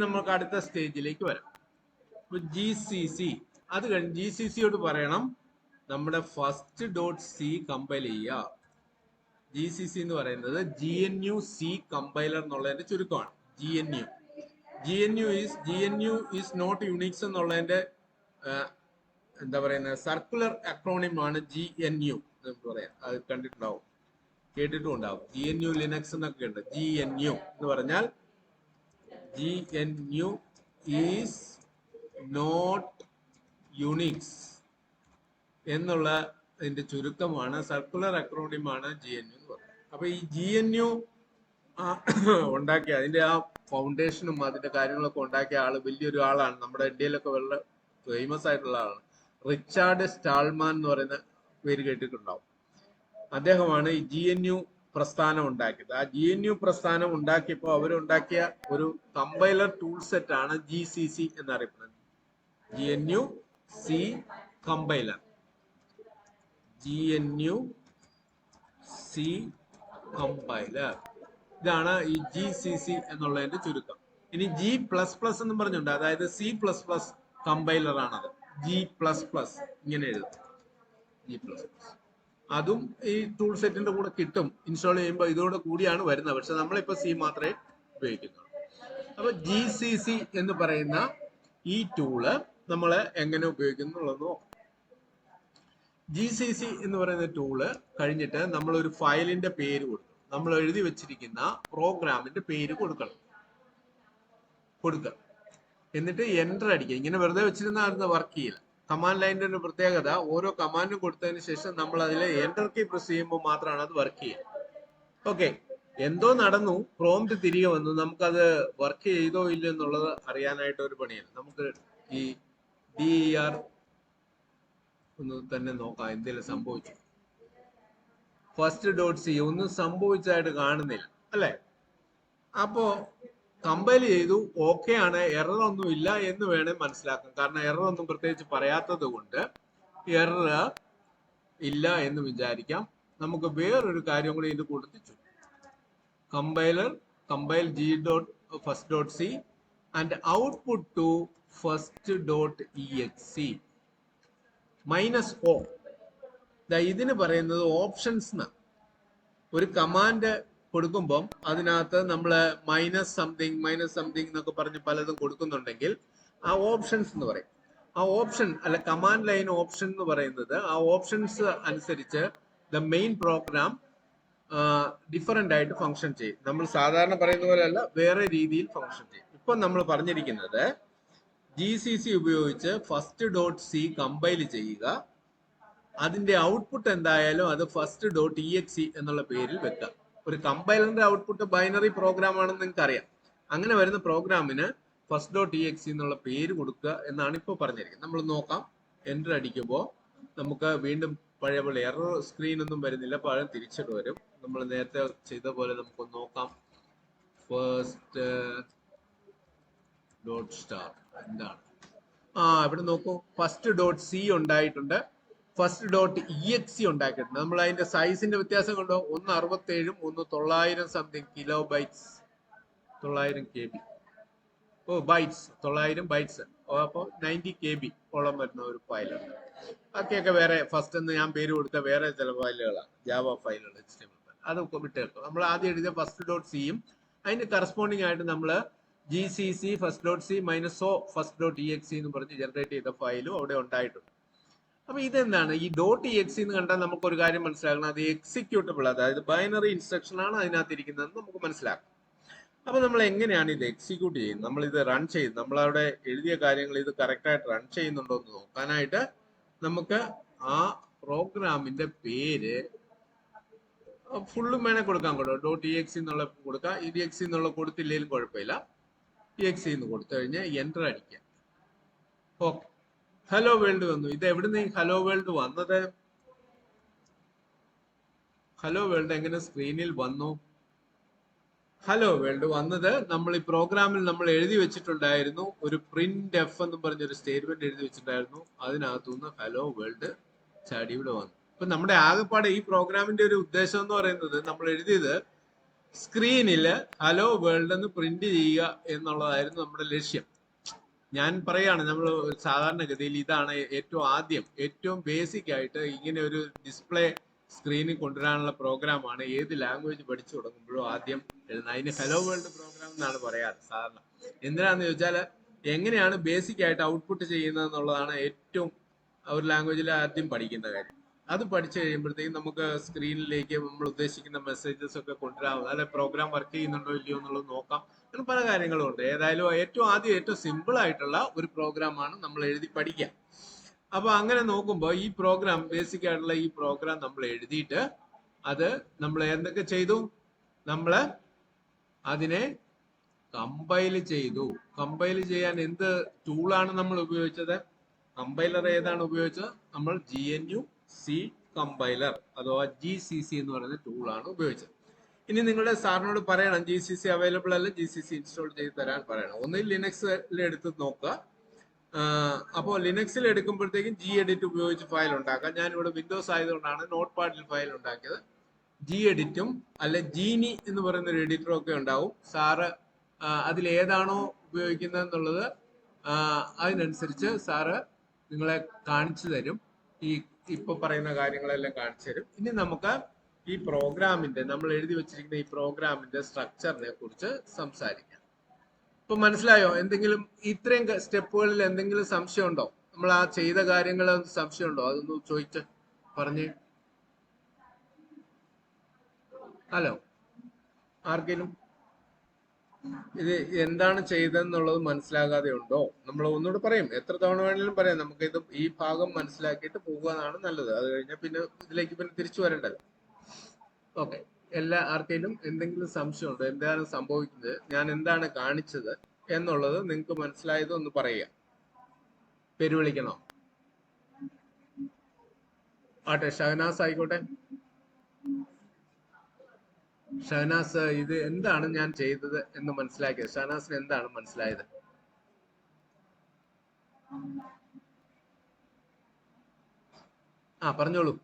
നമുക്ക് അടുത്ത സ്റ്റേജിലേക്ക് വരാം. GCC അത് കഴിഞ്ഞ് GCCയോട് പറയണം നമ്മുടെ ഫസ്റ്റ് ഡോട്ട് സി കമ്പൈൽ ചെയ്യുക. GCC എന്ന് പറയുന്നത് GNU C കമ്പൈലർ എന്നുള്ളതിന്റെ ചുരുക്കമാണ്. GNU is not Unix എന്നുള്ളതിന്റെ എന്താ പറയുന്നത്, സർക്കുലർ അക്രോണിം ആണ് GNU എന്ന് പറയാം. അത് കണ്ടിട്ടുണ്ടാവും, കേട്ടിട്ടും ഉണ്ടാവും. GNU ലിനക്സ് എന്നൊക്കെ ഉണ്ട്. GNU എന്ന് പറഞ്ഞാൽ GNU is not Unix എന്നുള്ള ഇതിന്റെ ചുരുക്കമാണ്, സർക്കുലർ അക്രോണിം ആണ് GNU എന്ന് പറയുന്നത്. അപ്പൊ ഈ GNU ഉണ്ടാക്കിയ അതിന്റെ ആ ഫൗണ്ടേഷനും അതിന്റെ കാര്യങ്ങളൊക്കെ ഉണ്ടാക്കിയ ആള് വലിയൊരു ആളാണ്, നമ്മുടെ ഇന്ത്യയിലൊക്കെ വളരെ ഫേമസ് ആയിട്ടുള്ള ആളാണ്. റിച്ചാർഡ് സ്റ്റാൾമാൻ എന്ന് പറയുന്ന പേര് കേട്ടിട്ടുണ്ടാവും. അദ്ദേഹമാണ് ഈ GNU പ്രസ്ഥാനം ഉണ്ടാക്കിയത്. ആ GNU പ്രസ്ഥാനം ഉണ്ടാക്കിയപ്പോൾ അവരുണ്ടാക്കിയ ഒരു കമ്പൈലർ ടൂൾ സെറ്റ് ആണ് GCC എന്നറിയപ്പെടുന്നത്. GNU C compiler. GNU C compiler, ഇതാണ് ഈ GCC എന്നുള്ളതിന്റെ ചുരുക്കം. ഇനി G++ എന്നും പറഞ്ഞുണ്ട്, അതായത് C++ കമ്പൈലർ ആണത്. G++ ഇങ്ങനെ എഴുതും, G++. അതും ഈ ടൂൾ സെറ്റിന്റെ കൂടെ കിട്ടും. ഇൻസ്റ്റാൾ ചെയ്യുമ്പോൾ ഇതോടെ കൂടിയാണ് വരുന്നത്. പക്ഷെ നമ്മളിപ്പോ C മാത്രമേ ഉപയോഗിക്കുന്നുള്ളൂ. അപ്പൊ GCC എന്ന് പറയുന്ന ഈ ടൂള് നമ്മൾ എങ്ങനെ ഉപയോഗിക്കുന്നുള്ളത് നോക്കാം. GCC എന്ന് പറയുന്ന ടൂള് കഴിഞ്ഞിട്ട് നമ്മൾ ഒരു ഫയലിന്റെ പേര് കൊടുക്കണം. നമ്മൾ എഴുതി വെച്ചിരിക്കുന്ന പ്രോഗ്രാമിന്റെ പേര് കൊടുക്കുക. എന്നിട്ട് എൻ്റർ അടിക്കുക. ഇങ്ങനെ വെറുതെ വെച്ചിരുന്ന വർക്ക് ചെയ്യില്ല. കമാൻഡ് ലൈനിന്റെ ഒരു പ്രത്യേകത, ഓരോ കമാൻഡും കൊടുത്തതിന് ശേഷം നമ്മൾ അതിൽ എൻ്റർ കീ പ്രസ് ചെയ്യുമ്പോൾ മാത്രമാണ് അത് വർക്ക് ചെയ്യുക. ഓക്കെ, എന്തോ നടന്നു, പ്രോംപ്റ്റ് തിരികെ വന്നു, നമുക്കത് വർക്ക് ചെയ്തോ ഇല്ലോ എന്നുള്ളത് അറിയാനായിട്ട് ഒരു പണിയാണ്. നമുക്ക് ഈ DER ഒന്ന് തന്നെ നോക്കാം എന്തെങ്കിലും സംഭവിച്ചു. ഫസ്റ്റ് ഡോട്ട് സി ഒന്നും സംഭവിച്ചതായിട്ട് കാണുന്നില്ല അല്ലെ. അപ്പോ കമ്പൈൽ ചെയ്തു, ഓക്കെ ആണ്, എറർ ഒന്നും ഇല്ല എന്ന് വേണേ മനസ്സിലാക്കാം. കാരണം എറർ ഒന്നും പ്രത്യേകിച്ച് പറയാത്തത് കൊണ്ട് എറർ ഇല്ല എന്ന് വിചാരിക്കാം. നമുക്ക് വേറൊരു കാര്യം കൂടി ഇതിന്റെ കൂട്ടത്തിൽ compile g.first.c and output to first.exe -o. ഇതിന് പറയുന്നത് ഓപ്ഷൻസ് എന്നാണ്. ഒരു കമാൻഡ് കൊടുക്കുമ്പം അതിനകത്ത് നമ്മൾ മൈനസ് സംതിങ് എന്നൊക്കെ പറഞ്ഞ് പലതും കൊടുക്കുന്നുണ്ടെങ്കിൽ ആ ഓപ്ഷൻസ് എന്ന് പറയും. ആ ഓപ്ഷൻ അല്ല, കമാൻഡ് ലൈൻ ഓപ്ഷൻ എന്ന് പറയുന്നത് ആ ഓപ്ഷൻസ് അനുസരിച്ച് ദ മെയിൻ പ്രോഗ്രാം ഡിഫറെന്റ് ആയിട്ട് ഫംഗ്ഷൻ ചെയ്യും. നമ്മൾ സാധാരണ പറയുന്ന പോലെ അല്ല, വേറെ രീതിയിൽ ഫംഗ്ഷൻ ചെയ്യും. ഇപ്പൊ നമ്മൾ പറഞ്ഞിരിക്കുന്നത് GCC ഉപയോഗിച്ച് first.c കമ്പൈൽ ചെയ്യുക, അതിന്റെ ഔട്ട്പുട്ട് എന്തായാലും അത് first.exe എന്നുള്ള പേരിൽ വെക്കാം. ഒരു കമ്പൈലറിന്റെ ഔട്ട്പുട്ട് ബൈനറി പ്രോഗ്രാം ആണെന്ന് നിങ്ങൾക്ക് അറിയാം. അങ്ങനെ വരുന്ന പ്രോഗ്രാമിന് first.exe എന്നുള്ള പേര് കൊടുക്കുക എന്നാണ് ഇപ്പോൾ പറഞ്ഞിരിക്കുന്നത്. നമ്മൾ നോക്കാം, എൻ്റർ അടിക്കുമ്പോൾ നമുക്ക് വീണ്ടും പഴയ പോലെ എറർ സ്ക്രീൻ ഒന്നും വരുന്നില്ല, പഴം തിരിച്ചിട്ട് വരും. നമ്മൾ നേരത്തെ ചെയ്ത പോലെ നമുക്കൊന്ന് നോക്കാം. first.star എന്താണ്? ഇവിടെ നോക്കൂ, first.c ഉണ്ടായിട്ടുണ്ട്, first.exe ഉണ്ടാക്കിയിട്ടുണ്ട്. നമ്മൾ അതിന്റെ സൈസിന്റെ വ്യത്യാസം കണ്ടോ, 167 ഒന്ന് 900 something kilobytes, 900 KB. Bytes 900 bytes, അപ്പോൾ 90 KB ഓളം വരുന്ന ഒരു ഫയലാണ്. ബാക്കിയൊക്കെ വേറെ ഫസ്റ്റ് എന്ന് ഞാൻ പേര് കൊടുത്ത വേറെ ചില ഫയലുകളാണ്, ജാവ ഫയലുകൾ, HTML ഫയൽ, അതൊക്കെ വിട്ടേക്കും. നമ്മൾ ആദ്യം എഴുതിയ first.cയും അതിന്റെ കറസ്പോണ്ടിങ് ആയിട്ട് നമ്മൾ GCC first.c -o first.exe എന്ന് പറഞ്ഞ് ജനറേറ്റ് ചെയ്ത ഫയലും അവിടെ ഉണ്ടായിട്ടുണ്ട്. അപ്പൊ ഇതെന്താണ്, ഈ .exe എന്ന് കണ്ടാൽ നമുക്ക് ഒരു കാര്യം മനസ്സിലാക്കണം, അത് എക്സിക്യൂട്ടബിൾ, അതായത് ബൈനറി ഇൻസ്ട്രക്ഷൻ ആണ് അതിനകത്ത് ഇരിക്കുന്നതെന്ന് നമുക്ക് മനസ്സിലാക്കാം. അപ്പൊ നമ്മൾ എങ്ങനെയാണ് ഇത് എക്സിക്യൂട്ട് ചെയ്യുന്നത്, നമ്മൾ ഇത് റൺ ചെയ്യുന്നത്, നമ്മൾ അവിടെ എഴുതിയ കാര്യങ്ങൾ ഇത് കറക്റ്റ് ആയിട്ട് റൺ ചെയ്യുന്നുണ്ടോ എന്ന് നോക്കാനായിട്ട് നമുക്ക് ആ പ്രോഗ്രാമിന്റെ പേര് ഫുള്ളും വേണേ കൊടുക്കാൻ .exe എന്നുള്ള കൊടുക്കാം. exe എന്നുള്ള കൊടുത്തില്ലെങ്കിലും കുഴപ്പമില്ല, exe എന്ന് കൊടുത്തു കഴിഞ്ഞാൽ എൻ്റർ അടിക്കുക. ഓക്കെ, ഹലോ വേൾഡ് വന്നു. ഇത് എവിടുന്ന് ഈ ഹലോ വേൾഡ് വന്നത്? ഹലോ വേൾഡ് എങ്ങനെ സ്ക്രീനിൽ വന്നു? ഹലോ വേൾഡ് വന്നത് നമ്മൾ ഈ പ്രോഗ്രാമിൽ നമ്മൾ എഴുതി വെച്ചിട്ടുണ്ടായിരുന്നു, ഒരു പ്രിന്റ് എഫ് എന്ന് പറഞ്ഞൊരു സ്റ്റേറ്റ്മെന്റ് എഴുതി വെച്ചിട്ടുണ്ടായിരുന്നു. അതിനകത്തുനിന്ന് ഹലോ വേൾഡ് ചാടി ഇവിടെ വന്നു. ഇപ്പൊ നമ്മുടെ ആകെപ്പാടെ ഈ പ്രോഗ്രാമിന്റെ ഒരു ഉദ്ദേശം എന്ന് പറയുന്നത്, നമ്മൾ എഴുതിയത് സ്ക്രീനില് ഹലോ വേൾഡ് എന്ന് പ്രിന്റ് ചെയ്യുക എന്നുള്ളതായിരുന്നു നമ്മുടെ ലക്ഷ്യം. ഞാൻ പറയാണ്, നമ്മൾ സാധാരണഗതിയിൽ ഇതാണ് ഏറ്റവും ആദ്യം, ഏറ്റവും ബേസിക് ആയിട്ട് ഇങ്ങനെ ഒരു ഡിസ്പ്ലേ സ്ക്രീനിൽ കൊണ്ടുവരാനുള്ള പ്രോഗ്രാമാണ് ഏത് ലാംഗ്വേജ് പഠിച്ചു തുടങ്ങുമ്പോഴും ആദ്യം എഴുതുന്നത്. അതിന് ഹലോ വേൾഡ് പ്രോഗ്രാം എന്നാണ് പറയാറ് സാധാരണ. എന്തിനാന്ന് ചോദിച്ചാൽ എങ്ങനെയാണ് ബേസിക് ആയിട്ട് ഔട്ട്പുട്ട് ചെയ്യുന്നത് എന്നുള്ളതാണ് ഏറ്റവും ഒരു ലാംഗ്വേജിൽ ആദ്യം പഠിക്കുന്ന കാര്യം. അത് പഠിച്ചു കഴിയുമ്പോഴത്തേക്കും നമുക്ക് സ്ക്രീനിലേക്ക് നമ്മൾ ഉദ്ദേശിക്കുന്ന മെസ്സേജസ് ഒക്കെ കൊണ്ടുവരാവുന്ന, അല്ലെ പ്രോഗ്രാം വർക്ക് ചെയ്യുന്നുണ്ടോ ഇല്ലയോ എന്നുള്ളത് നോക്കാം. അങ്ങനെ പല കാര്യങ്ങളും ഉണ്ട്. ഏതായാലും ഏറ്റവും ആദ്യം ഏറ്റവും സിമ്പിൾ ആയിട്ടുള്ള ഒരു പ്രോഗ്രാമാണ് നമ്മൾ എഴുതി പഠിക്കുക. അപ്പൊ അങ്ങനെ നോക്കുമ്പോൾ ഈ പ്രോഗ്രാം, ബേസിക് ആയിട്ടുള്ള ഈ പ്രോഗ്രാം നമ്മൾ എഴുതിയിട്ട് അത് നമ്മൾ എന്തൊക്കെ ചെയ്തു? നമ്മള് അതിനെ കമ്പൈൽ ചെയ്തു. കമ്പൈൽ ചെയ്യാൻ എന്ത് ടൂളാണ് നമ്മൾ ഉപയോഗിച്ചത്? കമ്പൈലർ ഏതാണ് ഉപയോഗിച്ചത്? നമ്മൾ GNU-C കമ്പൈലർ അഥവാ GCC എന്ന് പറയുന്ന ടൂളാണ് ഉപയോഗിച്ചത്. ഇനി നിങ്ങളുടെ സാറിനോട് പറയണം GCC അവൈലബിൾ അല്ല, GCC ഇൻസ്റ്റാൾ ചെയ്ത് തരാൻ പറയണം. ഒന്നിൽ ലിനക്സിൽ എടുത്ത് നോക്കുക. അപ്പോൾ ലിനക്സിൽ എടുക്കുമ്പോഴത്തേക്കും Gedit ഉപയോഗിച്ച് ഫയൽ ഉണ്ടാക്കാം. ഞാനിവിടെ വിൻഡോസ് ആയതുകൊണ്ടാണ് നോട്ട് പാഡിൽ ഫയൽ ഉണ്ടാക്കിയത്. Geditഉം അല്ലെ ജീനി എന്ന് പറയുന്ന ഒരു എഡിറ്ററും ഒക്കെ ഉണ്ടാവും. സാറ് അതിൽ ഏതാണോ ഉപയോഗിക്കുന്നത് എന്നുള്ളത് അതിനനുസരിച്ച് സാറ് നിങ്ങളെ കാണിച്ചു തരും. ഈ ഇപ്പൊ പറയുന്ന കാര്യങ്ങളെല്ലാം കാണിച്ചു തരും. ഇനി നമുക്ക് ഈ പ്രോഗ്രാമിന്റെ, നമ്മൾ എഴുതി വെച്ചിരിക്കുന്ന ഈ പ്രോഗ്രാമിന്റെ സ്ട്രക്ചറിനെ കുറിച്ച് സംസാരിക്കാം. ഇപ്പൊ മനസ്സിലായോ? എന്തെങ്കിലും ഇത്രയും സ്റ്റെപ്പുകളിൽ എന്തെങ്കിലും സംശയം ഉണ്ടോ? നമ്മൾ ആ ചെയ്ത കാര്യങ്ങൾ സംശയം ഉണ്ടോ? അതൊന്ന് ചോദിച്ച് പറഞ്ഞേ. ഹലോ, ആർക്കെങ്കിലും ഇത് എന്താണ് ചെയ്തതെന്നുള്ളത് മനസ്സിലാകാതെ ഉണ്ടോ? നമ്മൾ ഒന്നുകൂടെ പറയും, എത്ര തവണ വേണമെങ്കിലും പറയാം. നമുക്ക് ഇത് ഈ ഭാഗം മനസ്സിലാക്കിയിട്ട് പോകുന്നതാണ് നല്ലത്. അത് കഴിഞ്ഞാൽ പിന്നെ ഇതിലേക്ക് പിന്നെ തിരിച്ചു വരണ്ടല്ലോ. ഓക്കെ, ആർക്കെങ്കിലും എന്തെങ്കിലും സംശയമുണ്ടോ? എന്താണ് സംഭവിക്കുന്നത്, ഞാൻ എന്താണ് കാണിച്ചത് എന്നുള്ളത് നിങ്ങൾക്ക് മനസ്സിലായത് ഒന്ന് പറയുക. പേര് വിളിക്കണോ? ആട്ടെ, ഷഹനാസ് ആയിക്കോട്ടെ. ഷഹനാസ്, ഇത് എന്താണ് ഞാൻ ചെയ്തത് എന്ന് മനസ്സിലാക്കിയത്? ഷഹനാസിന് എന്താണ് മനസ്സിലായത്? പറഞ്ഞോളൂ.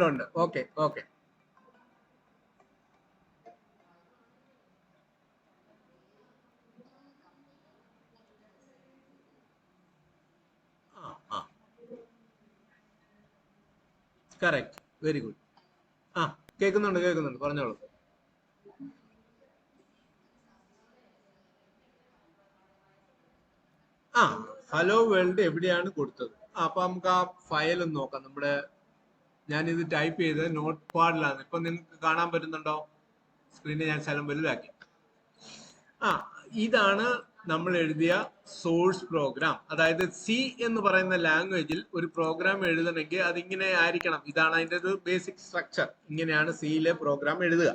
ഉണ്ട്. ഓക്കെ. Correct, very good. കേൾക്കുന്നുണ്ട്, പറഞ്ഞോളൂ. ഹലോ വേൾഡ് എവിടെയാണ് കൊടുത്തത്? അപ്പൊ നമുക്ക് ആ ഫയൽ ഒന്ന് നോക്കാം. നമ്മുടെ ഞാനിത് ടൈപ്പ് ചെയ്തത് നോട്ട് പാഡിലാണ്. ഇപ്പൊ നിങ്ങൾക്ക് കാണാൻ പറ്റുന്നുണ്ടോ? സ്ക്രീനിൽ ഞാൻ ശലം വലുതാക്കി. ഇതാണ് നമ്മൾ എഴുതിയ സോഴ്സ് പ്രോഗ്രാം. അതായത് സി എന്ന് പറയുന്ന ലാംഗ്വേജിൽ ഒരു പ്രോഗ്രാം എഴുതണമെങ്കിൽ അതിങ്ങനെ ആയിരിക്കണം. ഇതാണ് അതിന്റെ ഒരു ബേസിക് സ്ട്രക്ചർ. ഇങ്ങനെയാണ് സിയിലെ പ്രോഗ്രാം എഴുതുക.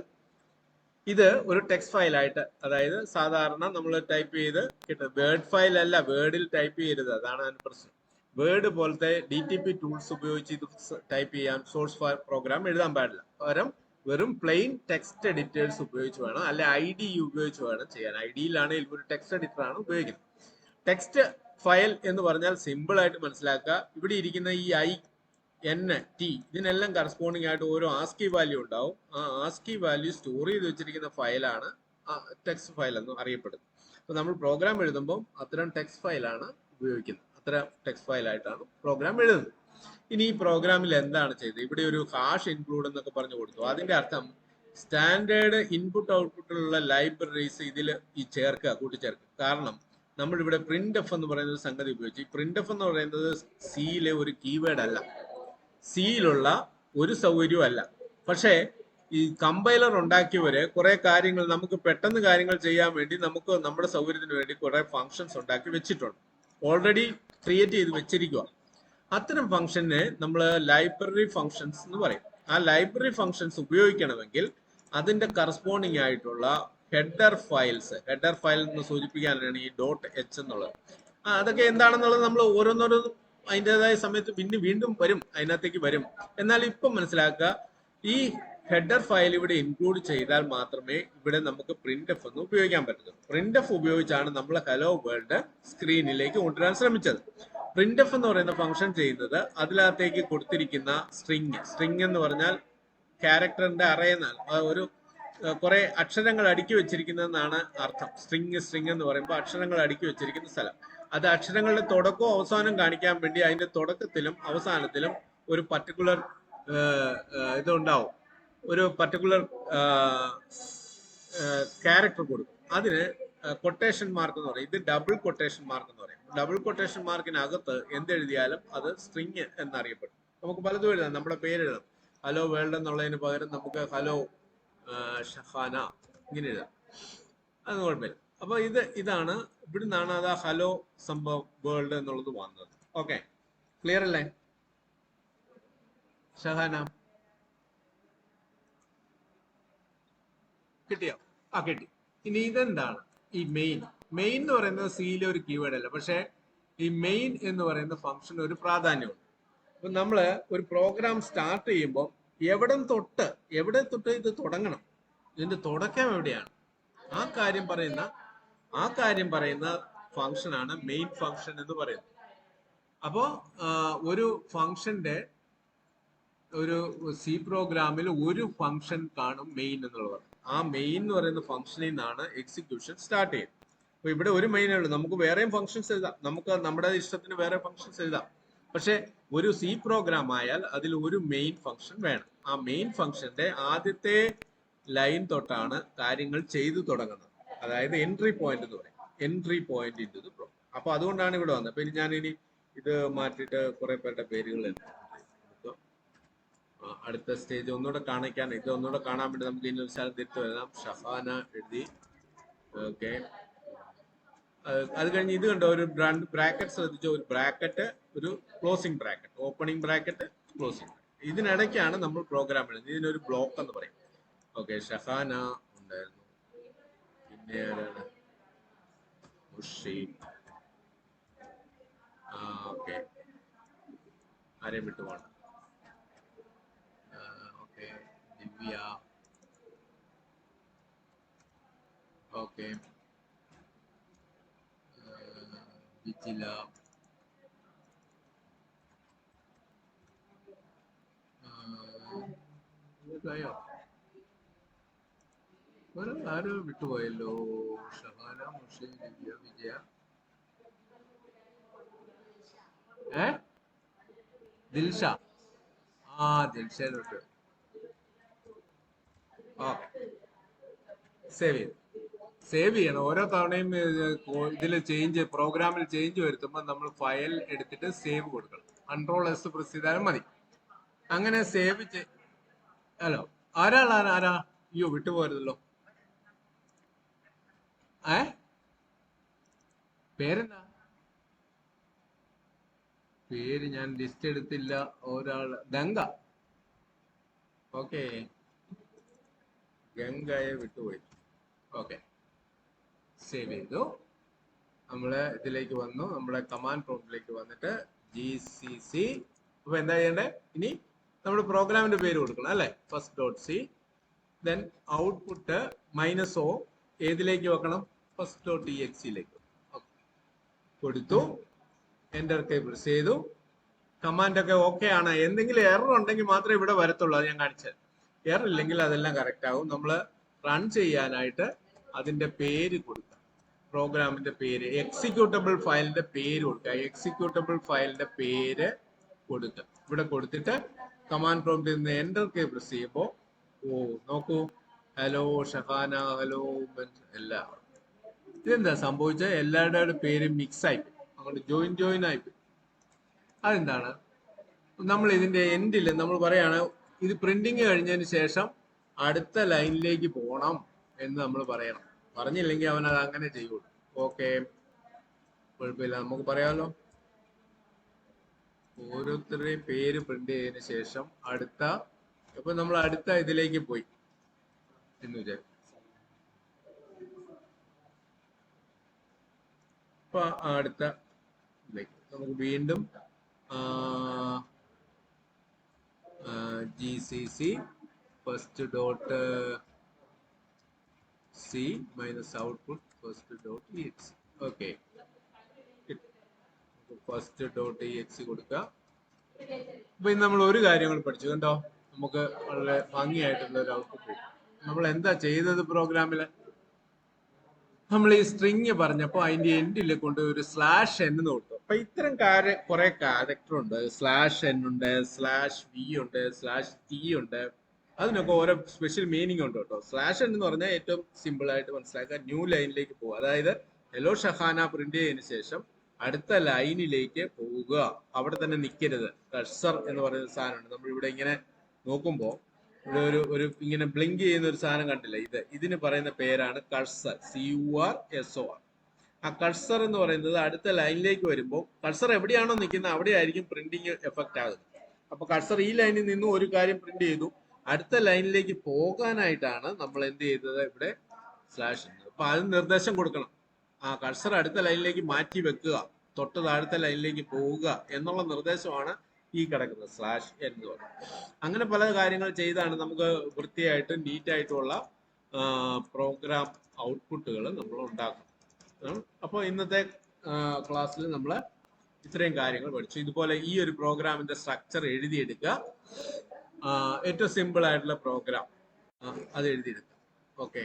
ഇത് ഒരു ടെക്സ്റ്റ് ഫയലായിട്ട്, അതായത് സാധാരണ നമ്മൾ ടൈപ്പ് ചെയ്ത് കിട്ടും. വേർഡ് ഫയൽ അല്ല, വേർഡിൽ ടൈപ്പ് ചെയ്യരുത്, അതാണ് അതിന് പ്രശ്നം. വേർഡ് പോലത്തെ DTP ടൂൾസ് ഉപയോഗിച്ച് ഇത് ടൈപ്പ് ചെയ്യാൻ സോഴ്സ് പ്രോഗ്രാം എഴുതാൻ പാടില്ല. പകരം വെറും പ്ലെയിൻ ടെക്സ്റ്റ് എഡിറ്റേഴ്സ് ഉപയോഗിച്ച് വേണം, അല്ലെ IDE ഉപയോഗിച്ച് വേണം ചെയ്യാൻ. IDEയിലാണെങ്കിൽ ഒരു ടെക്സ്റ്റ് എഡിറ്റർ ആണ് ഉപയോഗിക്കുന്നത്. ടെക്സ്റ്റ് ഫയൽ എന്ന് പറഞ്ഞാൽ സിമ്പിൾ ആയിട്ട് മനസ്സിലാക്കുക. ഇവിടെ ഇരിക്കുന്ന ഈ INT ഇതിനെല്ലാം കറസ്പോണ്ടിങ് ആയിട്ട് ഓരോ ആസ്കി വാല്യൂ ഉണ്ടാവും. ആ ആസ്കി വാല്യൂ സ്റ്റോർ ചെയ്ത് വെച്ചിരിക്കുന്ന ഫയലാണ് ടെക്സ്റ്റ് ഫയൽ എന്ന് അറിയപ്പെടുന്നത്. അപ്പൊ നമ്മൾ പ്രോഗ്രാം എഴുതുമ്പോൾ അത്തരം ടെക്സ്റ്റ് ഫയലാണ് ഉപയോഗിക്കുന്നത്. അത്തരം ടെക്സ്റ്റ് ഫയലായിട്ടാണ് പ്രോഗ്രാം എഴുതുന്നത്. ഇനി ഈ പ്രോഗ്രാമിൽ എന്താണ് ചെയ്തത്? ഇവിടെ ഒരു ഹാഷ് ഇൻക്ലൂഡ് എന്നൊക്കെ പറഞ്ഞു കൊടുത്തു. അതിന്റെ അർത്ഥം സ്റ്റാൻഡേർഡ് ഇൻപുട്ട് ഔട്ട്പുട്ടിലുള്ള ലൈബ്രറീസ് ഇതിൽ കൂട്ടിച്ചേർക്കുക. കാരണം നമ്മൾ ഇവിടെ പ്രിന്റ് എഫ് എന്ന് പറയുന്ന ഒരു സംഗതി ഉപയോഗിച്ചു. ഈ പ്രിന്റ് എഫ് എന്ന് പറയുന്നത് സിയിലെ ഒരു കീവേഡ് അല്ല, സിയിലുള്ള ഒരു സൗകര്യവും അല്ല. പക്ഷേ ഈ കമ്പൈലർ ഉണ്ടാക്കിയവര് കുറെ കാര്യങ്ങൾ, നമുക്ക് പെട്ടെന്ന് കാര്യങ്ങൾ ചെയ്യാൻ വേണ്ടി നമുക്ക് നമ്മുടെ സൗകര്യത്തിന് വേണ്ടി കുറെ ഫങ്ഷൻസ് ഉണ്ടാക്കി വെച്ചിട്ടുണ്ട്, ഓൾറെഡി ക്രിയേറ്റ് ചെയ്ത് വെച്ചിരിക്കുക. അത്തരം ഫംഗ്ഷനെ നമ്മൾ ലൈബ്രറി ഫംഗ്ഷൻസ് എന്ന് പറയും. ആ ലൈബ്രറി ഫംഗ്ഷൻസ് ഉപയോഗിക്കണമെങ്കിൽ അതിന്റെ കറസ്പോണ്ടിങ് ആയിട്ടുള്ള ഹെഡർ ഫയൽ എന്ന് സൂചിപ്പിക്കാനാണ് ഈ .h എന്നുള്ളത്. അതൊക്കെ എന്താണെന്നുള്ളത് നമ്മൾ ഓരോന്നോരോന്നും അതിൻ്റെതായ സമയത്ത് പിന്നെ വീണ്ടും വരും, അതിനകത്തേക്ക് വരും. എന്നാൽ ഇപ്പം മനസ്സിലാക്കുക, ഈ ഹെഡർ ഫയൽ ഇവിടെ ഇൻക്ലൂഡ് ചെയ്താൽ മാത്രമേ ഇവിടെ നമുക്ക് പ്രിന്റ് എഫ് എന്ന് ഉപയോഗിക്കാൻ പറ്റൂ. പ്രിന്റ് എഫ് ഉപയോഗിച്ചാണ് നമ്മൾ ഹലോ വേൾഡ് സ്ക്രീനിലേക്ക് കൊണ്ടുവരാൻ ശ്രമിച്ചത്. പ്രിന്റ് എഫ് എന്ന് പറയുന്ന ഫംഗ്ഷൻ ചെയ്യുന്നത് അതിനകത്തേക്ക് കൊടുത്തിരിക്കുന്ന സ്ട്രിങ് എന്ന് പറഞ്ഞാൽ ക്യാരക്ടറിന്റെ അറേ എന്നാണ്, ഒരു കുറെ അക്ഷരങ്ങൾ അടുക്കി വെച്ചിരിക്കുന്നതെന്നാണ് അർത്ഥം. സ്ട്രിങ് എന്ന് പറയുമ്പോൾ അക്ഷരങ്ങൾ അടുക്കി വെച്ചിരിക്കുന്ന സ്ഥലം. അത് അക്ഷരങ്ങളുടെ തുടക്കവും അവസാനം കാണിക്കാൻ വേണ്ടി അതിന്റെ തുടക്കത്തിലും അവസാനത്തിലും ഒരു പർട്ടിക്കുലർ ഇതുണ്ടാവും, ഒരു പർട്ടിക്കുലർ ക്യാരക്ടർ കൊടുക്കും. അതിന് കൊട്ടേഷൻ മാർക്ക് എന്ന് പറയും. ഇത് ഡബിൾ കൊട്ടേഷൻ മാർക്ക് എന്ന് പറയും. ഡബിൾ കൊട്ടേഷൻ മാർക്കിനകത്ത് എന്തെഴുതിയാലും അത് സ്ട്രിങ് എന്നറിയപ്പെടും. നമുക്ക് പലതും എഴുതാം, നമ്മുടെ പേരെഴുതാം. ഹലോ വേൾഡ് എന്നുള്ളതിന് പകരം നമുക്ക് ഹലോ ഷഹാന ഇങ്ങനെ എഴുതാം, അത് കുഴപ്പമില്ല. അപ്പൊ ഇതാണ് ഇവിടുന്നാണ് അത് ഹലോ സംഭവം വേൾഡ് എന്നുള്ളത് വന്നത്. ഓക്കെ, ക്ലിയർ അല്ലേ ഷഹാന? കിട്ടിയോ? കിട്ടി. ഇനി ഇതെന്താണ് ഈ മെയിൻ എന്ന് പറയുന്നത് സിയിലെ ഒരു കീവേഡ് അല്ല, പക്ഷെ ഈ മെയിൻ എന്ന് പറയുന്ന ഫംഗ്ഷൻ ഒരു പ്രാധാന്യമുണ്ട്. അപ്പൊ നമ്മള് ഒരു പ്രോഗ്രാം സ്റ്റാർട്ട് ചെയ്യുമ്പോൾ എവിടെ തൊട്ട് ഇത് തുടങ്ങണം, ഇതിന്റെ തുടക്കം എവിടെയാണ്, ആ കാര്യം പറയുന്ന ഫംഗ്ഷനാണ് മെയിൻ ഫംഗ്ഷൻ എന്ന് പറയുന്നത്. അപ്പോ ഒരു ഫംഗ്ഷന്റെ ഒരു സി പ്രോഗ്രാമിൽ ഒരു ഫംഗ്ഷൻ കാണും മെയിൻ എന്നുള്ളത്. ആ മെയിൻ എന്ന് പറയുന്ന ഫംഗ്ഷനിൽ നിന്നാണ് എക്സിക്യൂഷൻ സ്റ്റാർട്ട് ചെയ്യുന്നത്. അപ്പൊ ഇവിടെ ഒരു മെയിനേ ഉള്ളൂ. നമുക്ക് വേറെയും ഫംഗ്ഷൻസ് എഴുതാം, നമുക്ക് നമ്മുടെ ഇഷ്ടത്തിന് വേറെ ഫംഗ്ഷൻസ് എഴുതാം. പക്ഷെ ഒരു സി പ്രോഗ്രാം ആയാൽ അതിൽ ഒരു മെയിൻ ഫംഗ്ഷൻ വേണം. ആ മെയിൻ ഫംഗ്ഷന്റെ ആദ്യത്തെ ലൈൻ തൊട്ടാണ് കാര്യങ്ങൾ ചെയ്തു തുടങ്ങുന്നത്. അതായത് എൻട്രി പോയിന്റ് എന്ന് പറയും, entry point into the program. അപ്പൊ അതുകൊണ്ടാണ് ഇവിടെ വന്നത്. അപ്പൊ ഞാനിനി ഇത് മാറ്റിയിട്ട് കുറെ പേരുടെ പേരുകൾ അടുത്ത സ്റ്റേജ് ഒന്നുകൂടെ ഇത് ഒന്നുകൂടെ കാണാൻ വേണ്ടി നമുക്ക് ഇനി ഒരു സ്ഥലം തിരിച്ചു വരാം. ഷഹാന എഴുതി, ഓക്കെ. അത് കഴിഞ്ഞ് ഇത് കണ്ടോ, ഒരു ബ്രാക്കറ്റ് ശ്രദ്ധിച്ചോ, ഒരു ബ്രാക്കറ്റ്, ഒരു closing bracket, opening bracket, closing. ഇതിനിടയ്ക്കാണ് നമ്മൾ പ്രോഗ്രാം എഴുതുന്നത്. ഇതിനൊരു ബ്ലോക്ക് എന്ന് പറയും. ഓക്കെ, ഷഹാന ഉണ്ടായിരുന്നു, പിന്നെ ആരാണ്, ഓക്കെ, ആരെയും വിട്ടുപോകണം. ഓക്കെ, ദിവ്യ, ഓക്കെ, വിജില, ആരോ വിട്ടുപോയല്ലോ. ഷഹാന, മുഷി, ദിവ്യ, വിജയ, ദിൽഷ. ദിൽഷയിലോട്ട് സേവ് ചെയ്യണം. ഓരോ തവണയും ഇതിൽ പ്രോഗ്രാമിൽ ചേഞ്ച് വരുത്തുമ്പോൾ നമ്മൾ ഫയൽ എടുത്തിട്ട് സേവ് കൊടുക്കണം. Ctrl+S പ്രസ് ചെയ്താലും മതി. അങ്ങനെ സേവ് ഹലോ, ആരാ അയ്യോ വിട്ടുപോരുന്നല്ലോ. പേരെന്താ? പേര് ഞാൻ ലിസ്റ്റ് എടുത്തില്ല. ഒരാള് ഗംഗ. ഓക്കെ, ഗംഗയെ വിട്ടുപോയി. ഓക്കെ, സേവ് ചെയ്തു. നമ്മള് ഇതിലേക്ക് വന്നു, നമ്മുടെ കമാൻഡ് പ്രോംപ്റ്റിലേക്ക് വന്നിട്ട് GCC. അപ്പൊ എന്താ ചെയ്യണ്ടേ? ഇനി നമ്മൾ പ്രോഗ്രാമിന്റെ പേര് കൊടുക്കണം അല്ലെ, first.c. ദെൻ ഔട്ട്പുട്ട് -o ഏതിലേക്ക് വെക്കണം? first.exe കൊടുത്തു, എന്റർ കീ പ്രസ് ചെയ്തു. കമാൻഡ് ഒക്കെ ഓക്കെ ആണ്. എന്തെങ്കിലും എറർ ഉണ്ടെങ്കിൽ മാത്രമേ ഇവിടെ വരത്തുള്ളൂ, അത് ഞാൻ കാണിച്ചത്. എറർ ഇല്ലെങ്കിൽ അതെല്ലാം കറക്റ്റ് ആകും. നമ്മൾ റൺ ചെയ്യാനായിട്ട് അതിന്റെ പേര് കൊടുക്കുക, പ്രോഗ്രാമിന്റെ പേര്, എക്സിക്യൂട്ടബിൾ ഫയലിന്റെ പേര് കൊടുക്കുക. എക്സിക്യൂട്ടബിൾ ഫയലിന്റെ പേര് കൊടുക്കുക. ഇവിടെ കൊടുത്തിട്ട് കമാൻഡ് പ്രോംപ്റ്റിൽ നിന്ന് എന്റർ കീ പ്രസ് ചെയ്യുമ്പോൾ നോക്കൂ, ഹലോ ഷഹാന, ഹലോ എല്ലാം. ഇതെന്താ സംഭവിച്ചത്? എല്ലാവരുടെയും പേര് മിക്സ് ആയി, അങ്ങോട്ട് ജോയിൻ ആയിപ്പോയി. അതെന്താണ്? നമ്മൾ ഇതിന്റെ എൻഡിൽ നമ്മൾ പറയാണ്, ഇത് പ്രിന്റിങ് കഴിഞ്ഞതിന് ശേഷം അടുത്ത ലൈനിലേക്ക് പോകണം എന്ന് നമ്മൾ പറയണം. പറഞ്ഞില്ലെങ്കിൽ അവൻ അത് അങ്ങനെ ചെയ്യുള്ളൂ. ഓക്കെ, കുഴപ്പമില്ല, നമുക്ക് പറയാമല്ലോ. ഓരോരുത്തരുടെയും പേര് പ്രിന്റ് ചെയ്തതിന് ശേഷം ഇപ്പൊ നമ്മൾ അടുത്ത ഇതിലേക്ക് പോയി എന്ന് വിചാരിക്കും. അപ്പൊ അടുത്ത നമുക്ക് വീണ്ടും GCC first dot C minus output first dot exe. Okay, first dot exe കൊടുക്കുക. അപ്പൊ ഇന്ന് നമ്മൾ ഒരു കാര്യങ്ങൾ പഠിച്ചു കണ്ടോ, നമുക്ക് വളരെ ഭംഗിയായിട്ടുള്ള ഒരു ഔട്ട്പുട്ട്. നമ്മൾ എന്താ ചെയ്തത് പ്രോഗ്രാമില്, നമ്മൾ ഈ സ്ട്രിങ് പറഞ്ഞപ്പോ അതിന്റെ എൻഡിൽ കൊണ്ട് ഒരു സ്ലാഷ് n എന്ന് കൊടുത്തു. അപ്പൊ ഇത്തരം കുറെ ക്യാരക്ടർ ഉണ്ട്, /n ഉണ്ട്, /v ഉണ്ട്, /t ഉണ്ട്. അതിനൊക്കെ ഓരോ സ്പെഷ്യൽ മീനിങ് ഉണ്ട് കേട്ടോ. /n എന്ന് പറഞ്ഞാൽ ഏറ്റവും സിമ്പിൾ ആയിട്ട് മനസ്സിലാക്കുക, ന്യൂ ലൈനിലേക്ക് പോകുക. അതായത് ഹലോ ഷഹാന പ്രിന്റ് ചെയ്തതിനു ശേഷം അടുത്ത ലൈനിലേക്ക് പോവുക, അവിടെ തന്നെ നിൽക്കരുത്. കഴ്സർ എന്ന് പറയുന്ന സാധനമുണ്ട്. നമ്മൾ ഇവിടെ ഇങ്ങനെ നോക്കുമ്പോൾ ഇവിടെ ഒരു ഇങ്ങനെ ബ്ലിങ്ക് ചെയ്യുന്ന ഒരു സാധനം കണ്ടില്ല, ഇതിന് പറയുന്ന പേരാണ് കഴ്സർ, CURSOR. ആ കഴ്സർ എന്ന് പറയുന്നത് അടുത്ത ലൈനിലേക്ക് വരുമ്പോൾ കഴ്സർ എവിടെയാണോ നിൽക്കുന്നത് അവിടെ ആയിരിക്കും പ്രിന്റിങ് എഫക്ട് ആകുന്നത്. അപ്പൊ കഴ്സർ ഈ ലൈനിൽ നിന്നും ഒരു കാര്യം പ്രിന്റ് ചെയ്തു, അടുത്ത ലൈനിലേക്ക് പോകാനായിട്ടാണ് നമ്മൾ എന്ത് ചെയ്തത്, ഇവിടെ സ്ലാഷ്. അപ്പൊ അത് നിർദ്ദേശം കൊടുക്കണം, ആ കഴ്സർ അടുത്ത ലൈനിലേക്ക് മാറ്റി വെക്കുക, തൊട്ട് താഴത്തെ ലൈനിലേക്ക് പോവുക എന്നുള്ള നിർദ്ദേശമാണ് ഈ കിടക്കുന്നത് /n എന്ന് പറയുന്നത്. അങ്ങനെ പല കാര്യങ്ങൾ ചെയ്താണ് നമുക്ക് വൃത്തിയായിട്ട് നീറ്റായിട്ടുള്ള പ്രോഗ്രാം ഔട്ട്പുട്ടുകൾ നമ്മൾ ഉണ്ടാക്കും. അപ്പോൾ ഇന്നത്തെ ക്ലാസ്സിൽ നമ്മൾ ഇത്രയും കാര്യങ്ങൾ പഠിച്ചു. ഇതുപോലെ ഈ ഒരു പ്രോഗ്രാമിന്റെ സ്ട്രക്ചർ എഴുതിയെടുക്കുക, ഏറ്റവും സിമ്പിൾ ആയിട്ടുള്ള പ്രോഗ്രാം അത് എഴുതിയെടുക്കുക. ഓക്കെ,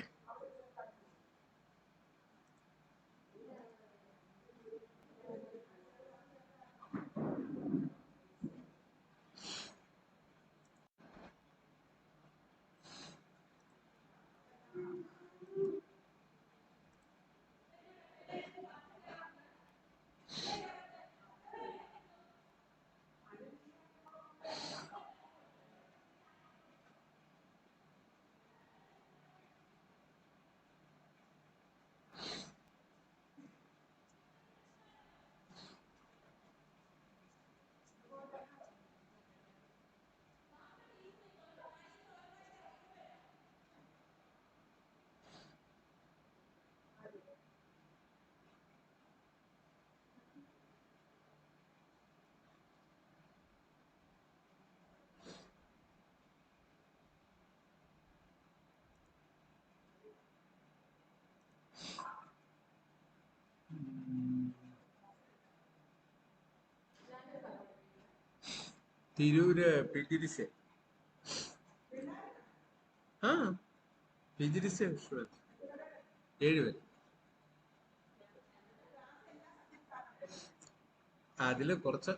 തിരൂര് പിജിരിസ് പിജിരിസ് 7 പേര്. അതില് കുറച്ച്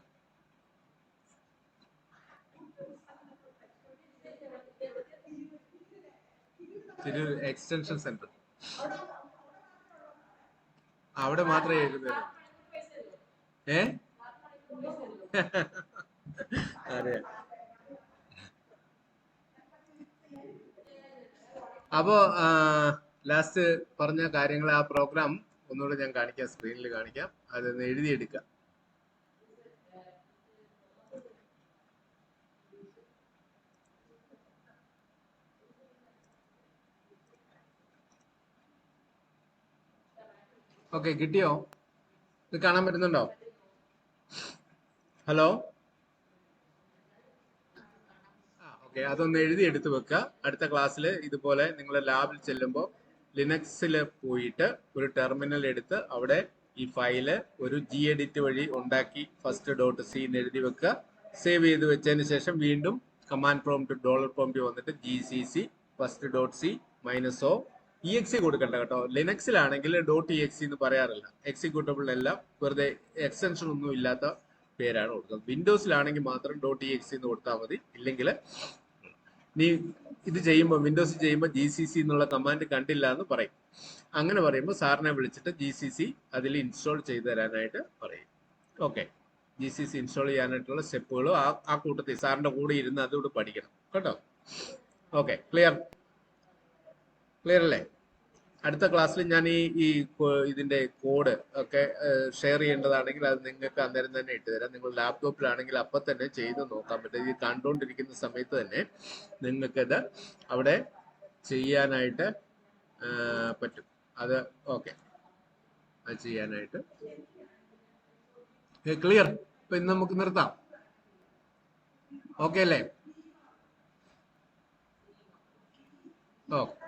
തിരൂർ എക്സ്റ്റൻഷൻ സെന്റർ അവിടെ മാത്രമേ കേൾക്കുന്നുള്ളൂ. അതെ, അപ്പോ ലാസ്റ്റ് പറഞ്ഞ കാര്യങ്ങൾ ആ പ്രോഗ്രാം ഒന്നുകൂടെ ഞാൻ കാണിക്കാം, സ്ക്രീനിൽ കാണിക്കാം, അതൊന്ന് എഴുതിയെടുക്കാം. ഓക്കെ, കിട്ടിയോ? ഇത് കാണാൻ പറ്റുന്നുണ്ടോ? ഹലോ, ഓക്കെ, അതൊന്ന് എഴുതി എടുത്ത് വെക്കുക. അടുത്ത ക്ലാസ്സിൽ ഇതുപോലെ നിങ്ങൾ ലാബിൽ ചെല്ലുമ്പോൾ ലിനക്സിൽ പോയിട്ട് ഒരു ടെർമിനൽ എടുത്ത് അവിടെ ഈ ഫയല് ഒരു gedit വഴി ഉണ്ടാക്കി first.c എന്ന് എഴുതി വെക്കുക. സേവ് ചെയ്ത് വെച്ചതിന് ശേഷം വീണ്ടും കമാൻഡ് പ്രോംപ്റ്റ് $prompt വന്നിട്ട് GCC first.c -o exe കൊടുക്കണ്ട കേട്ടോ. ലിനക്സിലാണെങ്കിൽ .exe എന്ന് പറയാറില്ല, എക്സിക്യൂട്ടബിൾ എല്ലാം വെറുതെ എക്സ്റ്റൻഷൻ ഒന്നും ഇല്ലാത്ത പേരാണ് കൊടുക്കുന്നത്. വിൻഡോസിലാണെങ്കിൽ മാത്രം .exe എന്ന് കൊടുത്താൽ മതി. ഇല്ലെങ്കിൽ നീ ഇത് ചെയ്യുമ്പോൾ വിൻഡോസ് ചെയ്യുമ്പോൾ GCC എന്നുള്ള കമാൻഡ് കണ്ടില്ല എന്ന് പറയും. അങ്ങനെ പറയുമ്പോൾ സാറിനെ വിളിച്ചിട്ട് GCC അതിൽ ഇൻസ്റ്റാൾ ചെയ്ത് തരാനായിട്ട് പറയും. ഓക്കെ, GCC ഇൻസ്റ്റാൾ ചെയ്യാനായിട്ടുള്ള സ്റ്റെപ്പുകളും ആ കൂട്ടത്തിൽ സാറിന്റെ കൂടെ ഇരുന്ന് അതുകൂടെ പഠിക്കണം കേട്ടോ. ഓക്കെ, ക്ലിയർ അല്ലേ? അടുത്ത ക്ലാസ്സിൽ ഞാൻ ഈ ഇതിന്റെ കോഡ് ഒക്കെ ഷെയർ ചെയ്യേണ്ടതാണെങ്കിൽ അത് നിങ്ങൾക്ക് അന്നേരം തന്നെ ഇട്ടുതരാം. നിങ്ങൾ ലാപ്ടോപ്പിലാണെങ്കിൽ അപ്പം തന്നെ ചെയ്ത് നോക്കാൻ പറ്റും. ഇത് കണ്ടുകൊണ്ടിരിക്കുന്ന സമയത്ത് തന്നെ നിങ്ങൾക്കത് അവിടെ ചെയ്യാനായിട്ട് പറ്റും. അത് ഓക്കെ, ചെയ്യാനായിട്ട്. ക്ലിയർ? ഇപ്പൊ ഇന്ന് നമുക്ക് നിർത്താം. ഓക്കെ അല്ലേ? ഓക്കെ.